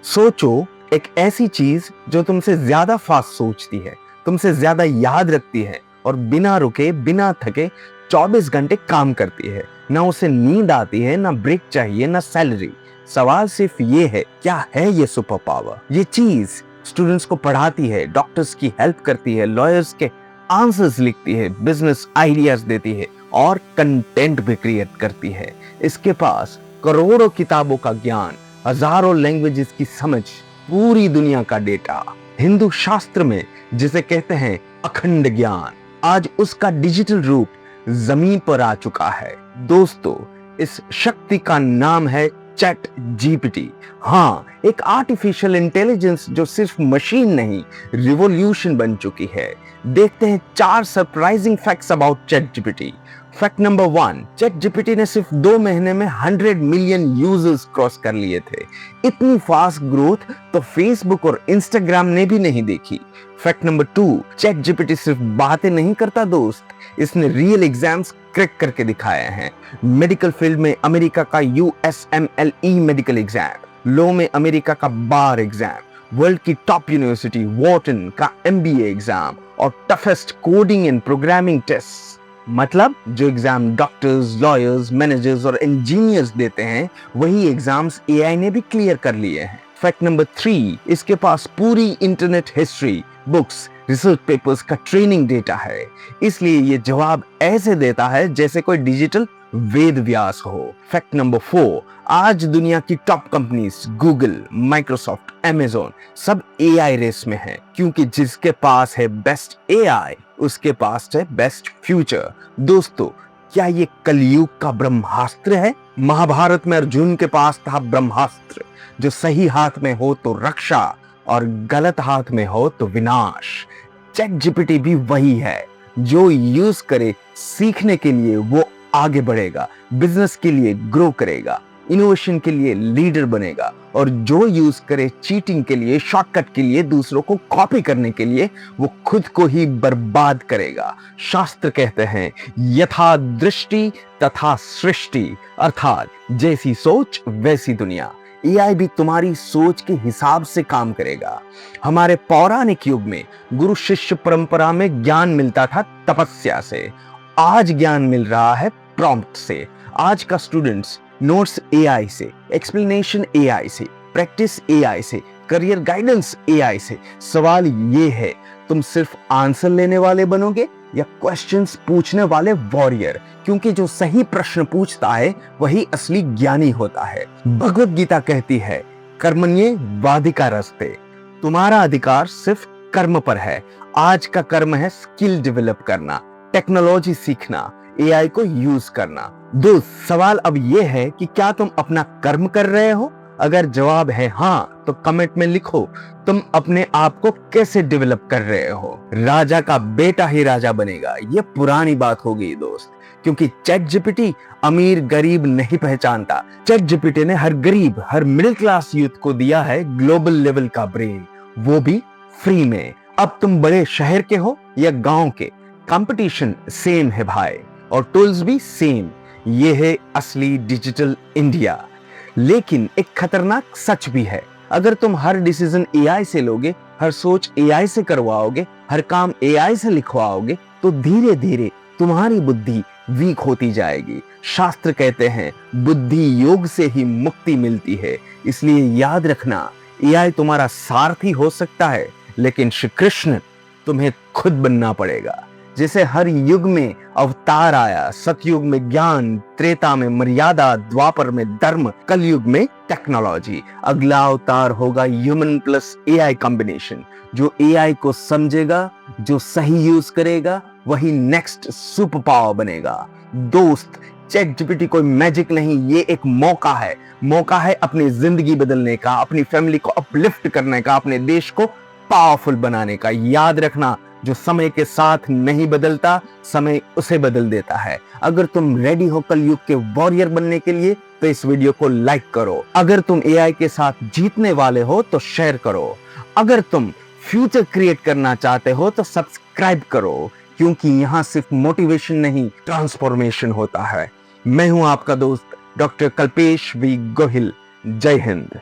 सोचो एक ऐसी चीज जो तुमसे ज्यादा फास्ट सोचती है, तुमसे ज्यादा याद रखती है और बिना रुके बिना थके 24 घंटे काम करती है। ना उसे नींद आती है, ना ब्रेक चाहिए, ना सैलरी। सवाल सिर्फ ये है, क्या है ये सुपर पावर? ये चीज स्टूडेंट्स को पढ़ाती है, डॉक्टर्स की हेल्प करती है, लॉयर्स के आंसर्स लिखती है, बिजनेस आइडियाज देती है और कंटेंट भी क्रिएट करती है। इसके पास करोड़ों किताबों का ज्ञान, हजारों लैंग्वेजेस की समझ, पूरी दुनिया का डेटा। हिंदू शास्त्र में जिसे कहते हैं अखंड ज्ञान, आज उसका डिजिटल रूप जमीन पर आ चुका है। दोस्तों, इस शक्ति का नाम है चैट जीपीटी। हाँ, एक आर्टिफिशियल इंटेलिजेंस जो सिर्फ मशीन नहीं, रिवॉल्यूशन बन चुकी है। देखते हैं 4 surprising facts about chat GPT. Fact number 1, chat GPT ने सिर्फ 2 महीने में 100 मिलियन यूजर्स क्रॉस कर लिए थे। इतनी फास्ट ग्रोथ तो फेसबुक और इंस्टाग्राम ने भी नहीं देखी। फैक्ट नंबर 2, चैट जीपीटी सिर्फ बातें नहीं करता दोस्त, इसने रियल एग्जाम्स क्रैक करके दिखाए हैं। मेडिकल फील्ड में अमेरिका का USMLE मेडिकल एग्जाम, लॉ में अमेरिका का बार एग्जाम, वर्ल्ड की टॉप यूनिवर्सिटी वॉर्टन का MBA एग्जाम और toughest coding and programming test. मतलब जो एग्जाम डॉक्टर्स, लॉयर्स, मैनेजर्स और इंजीनियर्स देते हैं, वही एग्जाम्स AI ने भी क्लियर कर लिए हैं। फैक्ट नंबर 3, इसके पास पूरी internet history, books, research papers का ट्रेनिंग डेटा है, इसलिए ये जवाब ऐसे देता है जैसे कोई डिजिटल वेद व्यास हो। फैक्ट नंबर 4, आज दुनिया की top companies Google, Microsoft, Amazon सब AI रेस में है, क्योंकि जिसके पास है बेस्ट AI, उसके पास है बेस्ट फ्यूचर। दोस्तों, क्या ये कलयुग का ब्रह्मास्त्र है? महाभारत में अर्जुन के पास था ब्रह्मास्त्र, जो सही हाथ में हो तो रक्षा और गलत हाथ में हो तो विनाश। चैट जीपीटी भी वही है, जो यूज करे सीखने के लिए वो आगे बढ़ेगा, बिजनेस के लिए ग्रो करेगा, इनोवेशन के लिए लीडर बनेगा, और जो यूज करे चीटिंग के लिए, शॉर्टकट के लिए, दूसरों को कॉपी करने के लिए, वो खुद को ही बर्बाद करेगा। शास्त्र कहते हैं यथा दृष्टि तथा सृष्टि, अर्थात जैसी सोच वैसी दुनिया। AI भी तुम्हारी सोच के हिसाब से काम करेगा। हमारे पौराणिक युग में गुरु शिष्य परंपरा में ज्ञान मिलता था तपस्या से, आज ज्ञान मिल रहा है प्रॉम्प्ट से। आज का स्टूडेंट्स नोट्स AI से, एक्सप्लेनेशन AI से, प्रैक्टिस AI से, करियर गाइडेंस AI से। सवाल ये है, तुम सिर्फ आंसर लेने वाले बनोगे या क्वेश्चंस पूछने वाले वॉरियर? क्योंकि जो सही प्रश्न पूछता है वही असली ज्ञानी होता है। भगवत गीता कहती है कर्मण्येवाधिकारस्ते, तुम्हारा अधिकार सिर्फ कर्म पर है। आज का कर्म है स्किल डेवलप करना, टेक्नोलॉजी सीखना, AI को यूज करना। दोस्त, सवाल अब यह है कि क्या तुम अपना कर्म कर रहे हो? अगर जवाब है हाँ, तो कमेंट में लिखो तुम अपने आप को कैसे डेवलप कर रहे हो। राजा का बेटा ही राजा बनेगा, ये पुरानी बात हो गई दोस्त, क्योंकि चैट जीपीटी अमीर गरीब नहीं पहचानता। चैट जीपीटी ने हर गरीब, हर मिडिल क्लास यूथ को दिया है ग्लोबल लेवल का ब्रेन, वो भी फ्री में। अब तुम बड़े शहर के हो या गांव के, कंपटीशन सेम है भाई, और टूल्स भी सेम। ये है असली डिजिटल इंडिया। लेकिन एक खतरनाक सच भी है, अगर तुम हर डिसीजन AI से लोगे, हर सोच AI से करवाओगे, हर काम AI से लिखवाओगे, तो धीरे धीरे तुम्हारी बुद्धि वीक होती जाएगी। शास्त्र कहते हैं बुद्धि योग से ही मुक्ति मिलती है। इसलिए याद रखना, AI तुम्हारा सारथी हो सकता है, लेकिन श्री कृष्ण तुम्हें खुद बनना पड़ेगा। जैसे हर युग में अवतार आया, सतयुग में ज्ञान, त्रेता में मर्यादा, द्वापर में धर्म, कलयुग में टेक्नोलॉजी। अगला अवतार होगा ह्यूमन प्लस AI कॉम्बिनेशन। जो AI को समझेगा, जो सही यूज करेगा, वही नेक्स्ट सुपर पावर बनेगा। दोस्त, चैट जीपीटी कोई मैजिक नहीं, ये एक मौका है। मौका है अपनी जिंदगी बदलने का, अपनी फैमिली को अपलिफ्ट करने का, अपने देश को पावरफुल बनाने का। याद रखना, जो समय के साथ नहीं बदलता, समय उसे बदल देता है। अगर तुम रेडी हो कलयुग के वॉरियर बनने के लिए, तो इस वीडियो को लाइक करो। अगर तुम AI के साथ जीतने वाले हो तो शेयर करो। अगर तुम फ्यूचर क्रिएट करना चाहते हो तो सब्सक्राइब करो, क्योंकि यहाँ सिर्फ मोटिवेशन नहीं, ट्रांसफॉर्मेशन होता है। मैं हूं आपका दोस्त डॉक्टर कल्पेश V गोहिल। जय हिंद।